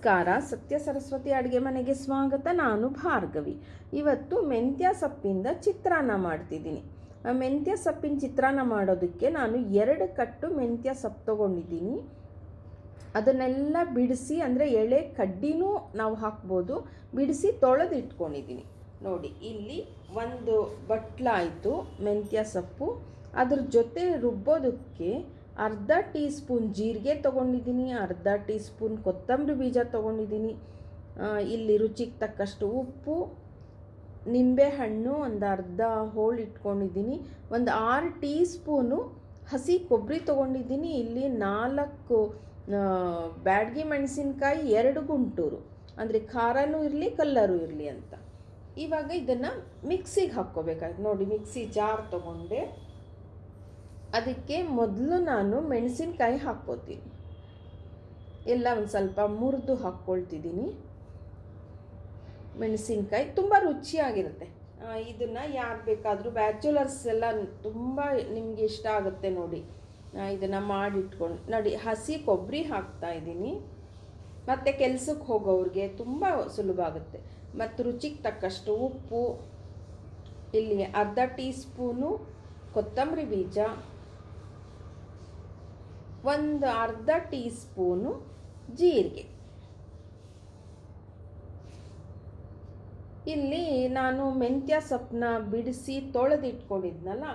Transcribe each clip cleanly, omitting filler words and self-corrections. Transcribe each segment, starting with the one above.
ನಮಸ್ಕಾರ, ಸತ್ಯ ಸರಸ್ವತಿ ಅಡುಗೆ ಮನೆಗೆ ಸ್ವಾಗತ. ನಾನು ಭಾರ್ಗವಿ. ಇವತ್ತು ಮೆಂತ್ಯ ಸೊಪ್ಪಿಂದ ಚಿತ್ರಾನ್ನ ಮಾಡ್ತಿದ್ದೀನಿ. ಮೆಂತ್ಯ ಸೊಪ್ಪಿನ ಚಿತ್ರಾನ್ನ ಮಾಡೋದಕ್ಕೆ ನಾನು 2 ಕಟ್ಟು ಮೆಂತ್ಯ ಸೊಪ್ಪು ತೊಗೊಂಡಿದ್ದೀನಿ. ಅದನ್ನೆಲ್ಲ ಬಿಡಿಸಿ, ಅಂದರೆ ಎಳೆ ಕಡ್ಡಿನೂ ನಾವು ಹಾಕ್ಬೋದು, ಬಿಡಿಸಿ ತೊಳೆದಿಟ್ಕೊಂಡಿದ್ದೀನಿ. ನೋಡಿ, ಇಲ್ಲಿ ಒಂದು ಬಟ್ಲಾಯಿತು ಮೆಂತ್ಯ ಸೊಪ್ಪು. ಅದ್ರ ಜೊತೆ ರುಬ್ಬೋದಕ್ಕೆ ಅರ್ಧ ಟೀ ಸ್ಪೂನ್ ಜೀರಿಗೆ ತೊಗೊಂಡಿದ್ದೀನಿ, ಅರ್ಧ ಟೀ ಸ್ಪೂನ್ ಕೊತ್ತಂಬರಿ ಬೀಜ ತೊಗೊಂಡಿದ್ದೀನಿ. ಇಲ್ಲಿ ರುಚಿಗೆ ತಕ್ಕಷ್ಟು ಉಪ್ಪು, ನಿಂಬೆಹಣ್ಣು ಒಂದು ಅರ್ಧ ಹೋಳು ಇಟ್ಕೊಂಡಿದ್ದೀನಿ, ಒಂದು 6 ಟೀ ಸ್ಪೂನು ಹಸಿ ಕೊಬ್ಬರಿ ತೊಗೊಂಡಿದ್ದೀನಿ. ಇಲ್ಲಿ 4 ಬ್ಯಾಡಗಿ ಮೆಣಸಿನ್ಕಾಯಿ, 2 ಗುಂಟೂರು, ಅಂದರೆ ಖಾರನೂ ಇರಲಿ ಕಲ್ಲರೂ ಇರಲಿ ಅಂತ. ಇವಾಗ ಇದನ್ನು ಮಿಕ್ಸಿಗೆ ಹಾಕ್ಕೋಬೇಕಾಯ್ತು. ನೋಡಿ, ಮಿಕ್ಸಿ ಜಾರ್ ತೊಗೊಂಡೆ. ಅದಕ್ಕೆ ಮೊದಲು ನಾನು ಮೆಣಸಿನ್ಕಾಯಿ ಹಾಕ್ಕೋತೀನಿ. ಎಲ್ಲ ಒಂದು ಸ್ವಲ್ಪ ಮುರಿದು ಹಾಕ್ಕೊಳ್ತಿದ್ದೀನಿ. ಮೆಣಸಿನ್ಕಾಯಿ ತುಂಬ ರುಚಿಯಾಗಿರುತ್ತೆ. ಇದನ್ನು ಯಾರು ಬೇಕಾದರೂ, ಬ್ಯಾಚುಲರ್ಸ್ ಎಲ್ಲ ತುಂಬ ನಿಮಗೆ ಇಷ್ಟ ಆಗುತ್ತೆ. ನೋಡಿ, ಇದನ್ನು ಮಾಡಿಟ್ಕೊಂಡು ನೋಡಿ. ಹಸಿ ಕೊಬ್ಬರಿ ಹಾಕ್ತಾಯಿದ್ದೀನಿ. ಮತ್ತು ಕೆಲಸಕ್ಕೆ ಹೋಗೋರಿಗೆ ತುಂಬ ಸುಲಭ ಆಗುತ್ತೆ. ಮತ್ತು ರುಚಿಗೆ ತಕ್ಕಷ್ಟು ಉಪ್ಪು, ಇಲ್ಲಿ ಅರ್ಧ ಟೀ ಸ್ಪೂನು ಕೊತ್ತಂಬರಿ ಬೀಜ, ಒಂದು ಅರ್ಧ ಟೀ ಸ್ಪೂನು ಜೀರಿಗೆ. ಇಲ್ಲಿ ನಾನು ಮೆಂತ್ಯ ಸೊಪ್ಪನ್ನ ಬಿಡಿಸಿ ತೊಳೆದಿಟ್ಕೊಂಡಿದ್ನಲ್ಲ,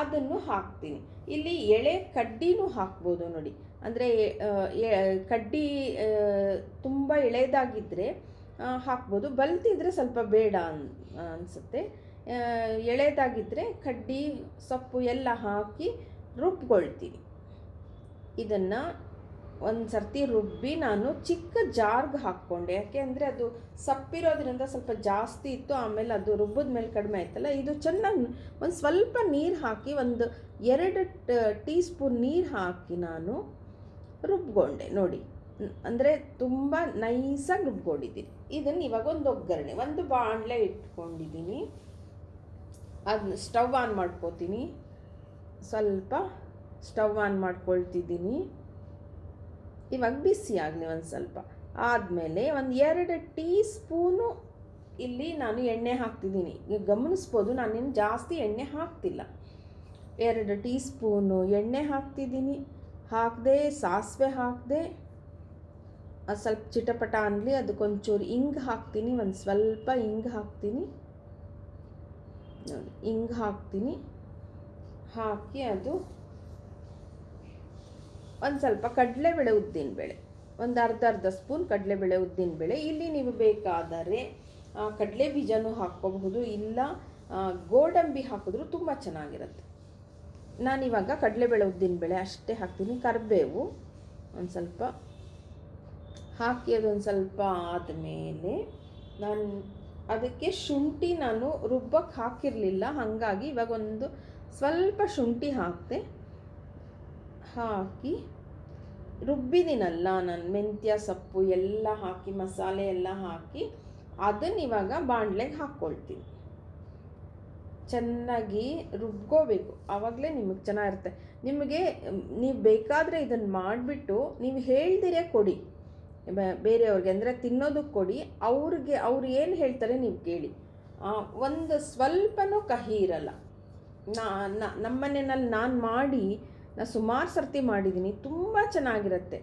ಅದನ್ನು ಹಾಕ್ತೀನಿ. ಇಲ್ಲಿ ಎಳೆ ಕಡ್ಡಿನೂ ಹಾಕ್ಬೋದು. ನೋಡಿ, ಅಂದರೆ ಕಡ್ಡಿ ತುಂಬ ಎಳೆದಾಗಿದ್ದರೆ ಹಾಕ್ಬೋದು, ಬಲ್ತಿದ್ರೆ ಸ್ವಲ್ಪ ಬೇಡ ಅನಿಸುತ್ತೆ. ಎಳೆದಾಗಿದ್ದರೆ ಕಡ್ಡಿ ಸೊಪ್ಪು ಎಲ್ಲ ಹಾಕಿ ರುಬ್ಕೊಳ್ತೀನಿ. ಇದನ್ನು ಒಂದು ಸರ್ತಿ ರುಬ್ಬಿ ನಾನು ಚಿಕ್ಕ ಜಾರ್ಗೆ ಹಾಕ್ಕೊಂಡೆ. ಯಾಕೆ ಅಂದರೆ ಅದು ಸಪ್ಪಿರೋದ್ರಿಂದ ಸ್ವಲ್ಪ ಜಾಸ್ತಿ ಇತ್ತು, ಆಮೇಲೆ ಅದು ರುಬ್ಬಿದ ಮೇಲೆ ಕಡಿಮೆ ಆಯ್ತಲ್ಲ. ಇದು ಚೆನ್ನಾಗಿ ಒಂದು ಸ್ವಲ್ಪ ನೀರು ಹಾಕಿ, ಒಂದು 2 ಟೀ ಸ್ಪೂನ್ ನೀರು ಹಾಕಿ ನಾನು ರುಬ್ಕೊಂಡೆ. ನೋಡಿ, ಅಂದರೆ ತುಂಬ ನೈಸಾಗಿ ರುಬ್ಕೊಂಡಿದ್ದೀನಿ. ಇದನ್ನು ಇವಾಗ ಒಂದು ಒಗ್ಗರಣೆ, ಒಂದು ಬಾಣಲೆ ಇಟ್ಕೊಂಡಿದ್ದೀನಿ. ಅದನ್ನ ಸ್ಟವ್ ಆನ್ ಮಾಡ್ಕೋತೀನಿ. ಸ್ವಲ್ಪ ಸ್ಟವ್ ಆನ್ ಮಾಡ್ಕೊಳ್ತಿದ್ದೀನಿ. ಇವಾಗ ಬಿಸಿ ಆಗಲಿ ಒಂದು ಸ್ವಲ್ಪ. ಆದಮೇಲೆ ಒಂದು 2 ಟೀ ಸ್ಪೂನು ಇಲ್ಲಿ ನಾನು ಎಣ್ಣೆ ಹಾಕ್ತಿದ್ದೀನಿ. ಈಗ ಗಮನಿಸ್ಬೋದು, ನಾನೇನು ಜಾಸ್ತಿ ಎಣ್ಣೆ ಹಾಕ್ತಿಲ್ಲ. 2 ಟೀ ಸ್ಪೂನು ಎಣ್ಣೆ ಹಾಕ್ತಿದ್ದೀನಿ. ಹಾಕಿದೆ, ಸಾಸಿವೆ ಹಾಕಿದೆ, ಅದು ಸ್ವಲ್ಪ ಚಿಟಪಟ ಅನ್ನಲಿ. ಅದಕ್ಕೊಂಚೂರು ಇಂಗು ಹಾಕ್ತೀನಿ, ಒಂದು ಸ್ವಲ್ಪ ಇಂಗು ಹಾಕ್ತೀನಿ. ನೋಡಿ, ಇಂಗು ಹಾಕ್ತೀನಿ. ಹಾಕಿ ಅದು ಒಂದು ಸ್ವಲ್ಪ ಕಡಲೆಬೇಳೆ, ಉದ್ದಿನಬೇಳೆ, ಒಂದು ಅರ್ಧ ಸ್ಪೂನ್ ಕಡಲೆಬೇಳೆ, ಉದ್ದಿನಬೇಳೆ. ಇಲ್ಲಿ ನೀವು ಬೇಕಾದರೆ ಕಡಲೆ ಬೀಜನೂ ಹಾಕ್ಕೋಬಹುದು, ಇಲ್ಲ ಗೋಡಂಬಿ ಹಾಕಿದ್ರೂ ತುಂಬ ಚೆನ್ನಾಗಿರುತ್ತೆ. ನಾನಿವಾಗ ಕಡಲೆಬೇಳೆ, ಉದ್ದಿನಬೇಳೆ ಅಷ್ಟೇ ಹಾಕ್ತೀನಿ. ಕರಿಬೇವು ಒಂದು ಸ್ವಲ್ಪ ಹಾಕಿ, ಅದೊಂದು ಸ್ವಲ್ಪ ಆದಮೇಲೆ ನಾನು ಅದಕ್ಕೆ ಶುಂಠಿ ನಾನು ರುಬ್ಬಕ್ಕೆ ಹಾಕಿರಲಿಲ್ಲ, ಹಾಗಾಗಿ ಇವಾಗ ಒಂದು ಸ್ವಲ್ಪ ಶುಂಠಿ ಹಾಕಿ ರುಬ್ಬಿದ್ದೀನಲ್ಲ ನಾನು ಮೆಂತ್ಯ ಸೊಪ್ಪು ಎಲ್ಲ ಹಾಕಿ, ಮಸಾಲೆ ಎಲ್ಲ ಹಾಕಿ, ಅದನ್ನು ಇವಾಗ ಬಾಣಲೆಗೆ ಹಾಕ್ಕೊಳ್ತೀನಿ. ಚೆನ್ನಾಗಿ ರುಬ್ಕೋಬೇಕು, ಆವಾಗಲೇ ನಿಮಗೆ ಚೆನ್ನಾಗಿರುತ್ತೆ. ನಿಮಗೆ ನೀವು ಬೇಕಾದರೆ ಇದನ್ನು ಮಾಡಿಬಿಟ್ಟು ನೀವು ಹೇಳ್ದಿರೇ ಕೊಡಿ ಬೇರೆಯವ್ರಿಗೆ, ಅಂದರೆ ತಿನ್ನೋದಕ್ಕೆ ಕೊಡಿ. ಅವ್ರು ಏನು ಹೇಳ್ತಾರೆ ನೀವು ಕೇಳಿ. ಒಂದು ಸ್ವಲ್ಪನೂ ಕಹಿ ಇರಲ್ಲ. ನಮ್ಮ ಮನೆಯಲ್ಲಿ ನಾನು ಮಾಡಿ ಸುಮಾರು ಸರ್ತಿ ಮಾಡಿದ್ದೀನಿ, ತುಂಬ ಚೆನ್ನಾಗಿರುತ್ತೆ.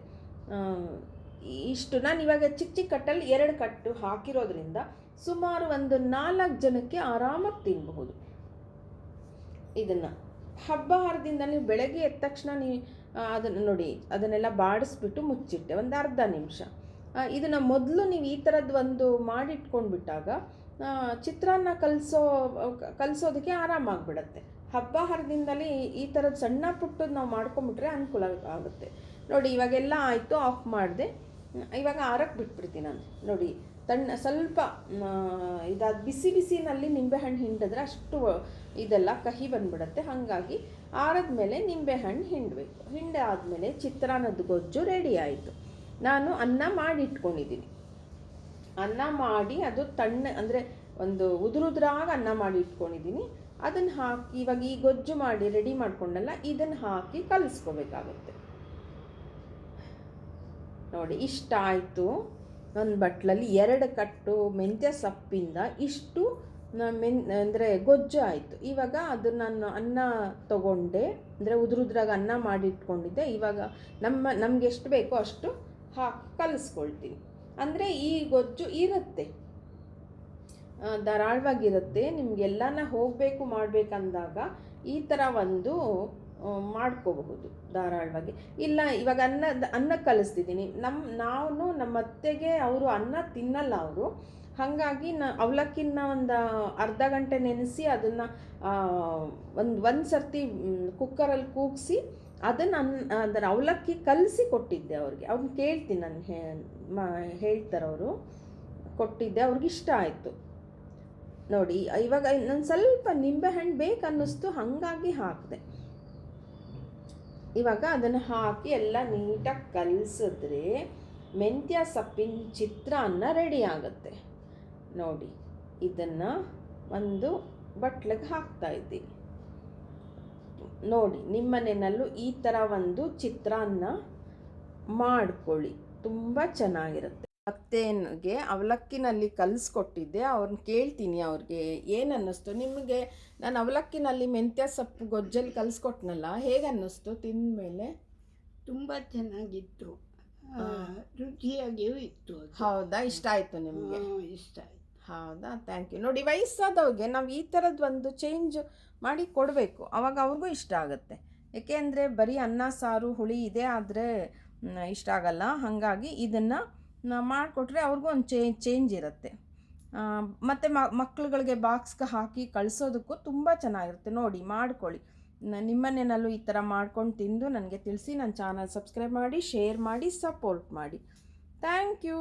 ಇಷ್ಟು ನಾನು ಇವಾಗ ಚಿಕ್ಕ ಕಟ್ಟಲ್ಲಿ 2 ಕಟ್ಟು ಹಾಕಿರೋದ್ರಿಂದ ಸುಮಾರು ಒಂದು 4 ಜನಕ್ಕೆ ಆರಾಮಾಗಿ ತಿನ್ನಬಹುದು. ಇದನ್ನು ಹಬ್ಬ ಹರಿದಿಂದ ನೀವು ಬೆಳಗ್ಗೆ ಎದ್ದ ತಕ್ಷಣ ನೀವು ಅದನ್ನು ನೋಡಿ, ಅದನ್ನೆಲ್ಲ ಬಾಡಿಸ್ಬಿಟ್ಟು ಮುಚ್ಚಿಟ್ಟೆ ಒಂದು ಅರ್ಧ ನಿಮಿಷ. ಇದನ್ನು ಮೊದಲು ನೀವು ಈ ಥರದ್ದು ಒಂದು ಮಾಡಿಟ್ಕೊಂಡ್ಬಿಟ್ಟಾಗ ಚಿತ್ರಾನ್ನ ಕಲಿಸೋದಕ್ಕೆ ಆರಾಮಾಗಿಬಿಡತ್ತೆ. ಹಬ್ಬ ಹರಿದಿಂದಲೇ ಈ ಥರದ್ದು ಸಣ್ಣ ಪುಟ್ಟದ್ದು ನಾವು ಮಾಡ್ಕೊಂಬಿಟ್ರೆ ಅನುಕೂಲ ಆಗುತ್ತೆ. ನೋಡಿ, ಇವಾಗೆಲ್ಲ ಆಯಿತು, ಆಫ್ ಮಾಡಿದೆ. ಇವಾಗ ಆರಕ್ಕೆ ಬಿಟ್ಬಿಡ್ತೀನಿ ನಾನು. ನೋಡಿ, ಸ್ವಲ್ಪ ಇದಾದ ಬಿಸಿನಲ್ಲಿ ನಿಂಬೆಹಣ್ಣು ಹಿಂಡಿದ್ರೆ ಅಷ್ಟು ಇದೆಲ್ಲ ಕಹಿ ಬಂದುಬಿಡುತ್ತೆ. ಹಾಗಾಗಿ ಆರದ್ಮೇಲೆ ನಿಂಬೆಹಣ್ಣು ಹಿಂಡಬೇಕು. ಹಿಂಡಾದಮೇಲೆ ಚಿತ್ರಾನ್ನದ ಗೊಜ್ಜು ರೆಡಿ ಆಯಿತು. ನಾನು ಅನ್ನ ಮಾಡಿ ಇಟ್ಕೊಂಡಿದ್ದೀನಿ. ಅನ್ನ ಮಾಡಿ ಅದು ಅಂದರೆ ಒಂದು ಉದುರಾಗಿ ಅನ್ನ ಮಾಡಿ ಇಟ್ಕೊಂಡಿದ್ದೀನಿ. ಅದನ್ನು ಹಾಕಿ ಇವಾಗ ಈ ಗೊಜ್ಜು ಮಾಡಿ ರೆಡಿ ಮಾಡ್ಕೊಂಡಲ್ಲ, ಇದನ್ನು ಹಾಕಿ ಕಲಿಸ್ಕೋಬೇಕಾಗುತ್ತೆ. ನೋಡಿ, ಇಷ್ಟ ಆಯಿತು. ಒಂದು ಬಟ್ಲಲ್ಲಿ 2 ಕಟ್ಟು ಮೆಂತ್ಯ ಸೊಪ್ಪಿಂದ ಇಷ್ಟು ಅಂದರೆ ಗೊಜ್ಜು ಆಯಿತು. ಇವಾಗ ಅದು ನಾನು ಅನ್ನ ತಗೊಂಡೆ, ಅಂದರೆ ಉದುರುದ್ರಾಗ ಅನ್ನ ಮಾಡಿಟ್ಕೊಂಡಿದ್ದೆ. ಇವಾಗ ನಮ್ಗೆ ಎಷ್ಟು ಬೇಕೋ ಅಷ್ಟು ಹಾಕಿ ಕಲಿಸ್ಕೊಳ್ತೀನಿ. ಅಂದರೆ ಈ ಗೊಜ್ಜು ಇರುತ್ತೆ, ಧಾರಾಳವಾಗಿರುತ್ತೆ. ನಿಮಗೆಲ್ಲನ ಹೋಗಬೇಕು ಮಾಡಬೇಕಂದಾಗ ಈ ಥರ ಒಂದು ಮಾಡ್ಕೋಬಹುದು ಧಾರಾಳವಾಗಿ. ಇಲ್ಲ ಇವಾಗ ಅನ್ನ ಕಲಿಸ್ತಿದ್ದೀನಿ. ನಮ್ಮ ಅತ್ತೆಗೆ ಅವರು ಅನ್ನ ತಿನ್ನಲ್ಲ ಅವರು. ಹಾಗಾಗಿ ಅವಲಕ್ಕಿನ ಒಂದು ಅರ್ಧ ಗಂಟೆ ನೆನೆಸಿ ಅದನ್ನು ಒಂದು ಸರ್ತಿ ಕುಕ್ಕರಲ್ಲಿ ಕೂಗಿಸಿ ಅದರ ಅವಲಕ್ಕಿ ಕಲಸಿ ಕೊಟ್ಟಿದ್ದೆ ಅವ್ರಿಗೆ. ಅವ್ರನ್ನ ಕೇಳ್ತೀನಿ ನಾನು, ಹೇಳ್ತಾರೆ ಅವರು. ಕೊಟ್ಟಿದ್ದೆ, ಅವ್ರಿಗಿಷ್ಟ ಆಯಿತು ನೋಡಿ. ಇವಾಗ ನಾನು ಸ್ವಲ್ಪ ನಿಂಬೆಹಣ್ಣು ಬೇಕು ಅನ್ನಿಸ್ತು, ಹಾಗಾಗಿ ಹಾಕಿದೆ. ಇವಾಗ ಅದನ್ನು ಹಾಕಿ ಎಲ್ಲ ನೀಟಾಗಿ ಕಲಸಿದ್ರೆ ಮೆಂತ್ಯ ಸೊಪ್ಪಿನ ಚಿತ್ರಾನ್ನ ರೆಡಿ ಆಗುತ್ತೆ ನೋಡಿ. ಇದನ್ನು ಒಂದು ಬಟ್ಲಿಗೆ ಹಾಕ್ತಾಯಿದ್ದೀನಿ ನೋಡಿ. ನಿಮ್ಮನೆಯಲ್ಲೂ ಈ ಥರ ಒಂದು ಚಿತ್ರಾನ್ನ ಮಾಡ್ಕೊಳ್ಳಿ, ತುಂಬ ಚೆನ್ನಾಗಿರುತ್ತೆ. ಅತ್ತೆಗೆ ಅವಲಕ್ಕಿನಲ್ಲಿ ಕಲಿಸ್ಕೊಟ್ಟಿದ್ದೆ, ಅವ್ರನ್ನ ಕೇಳ್ತೀನಿ ಅವ್ರಿಗೆ ಏನು ಅನ್ನಿಸ್ತು. ನಿಮಗೆ ನಾನು ಅವಲಕ್ಕಿನಲ್ಲಿ ಮೆಂತ್ಯ ಸೊಪ್ಪು ಗೊಜ್ಜಲ್ಲಿ ಕಲಿಸ್ಕೊಟ್ನಲ್ಲ, ಹೇಗೆ ಅನ್ನಿಸ್ತು ತಿಂದಮೇಲೆ? ತುಂಬ ಚೆನ್ನಾಗಿತ್ತು, ರುಚಿಯಾಗಿಯೂ ಇತ್ತು. ಹೌದಾ, ಇಷ್ಟ ಆಯಿತು ನಿಮಗೆ? ಇಷ್ಟ ಆಯಿತು. ಹೌದಾ, ಥ್ಯಾಂಕ್ ಯು. ನೋಡಿ, ವಯಸ್ಸಾದವ್ರಿಗೆ ನಾವು ಈ ಥರದ್ದು ಒಂದು ಚೇಂಜ್ ಮಾಡಿ ಕೊಡಬೇಕು, ಅವಾಗ ಅವ್ರಿಗೂ ಇಷ್ಟ ಆಗುತ್ತೆ. ಏಕೆಂದರೆ ಬರೀ ಅನ್ನ ಸಾರು ಹುಳಿ ಇದೆ ಆದರೆ ಇಷ್ಟ ಆಗಲ್ಲ. ಹಾಗಾಗಿ ಇದನ್ನು ಮಾಡಿಕೊಟ್ರೆ ಅವ್ರಿಗೂ ಒಂದು ಚೇಂಜ್ ಇರುತ್ತೆ. ಮತ್ತು ಮಕ್ಳುಗಳಿಗೆ ಬಾಕ್ಸ್ಗೆ ಹಾಕಿ ಕಳಿಸೋದಕ್ಕೂ ತುಂಬ ಚೆನ್ನಾಗಿರುತ್ತೆ. ನೋಡಿ, ಮಾಡ್ಕೊಳ್ಳಿ. ನಿಮ್ಮನೆಯಲ್ಲೂ ಈ ಥರ ಮಾಡ್ಕೊಂಡು ತಿಂದು ನನಗೆ ತಿಳಿಸಿ. ನನ್ನ ಚಾನಲ್ ಸಬ್ಸ್ಕ್ರೈಬ್ ಮಾಡಿ, ಶೇರ್ ಮಾಡಿ, ಸಪೋರ್ಟ್ ಮಾಡಿ. Thank you.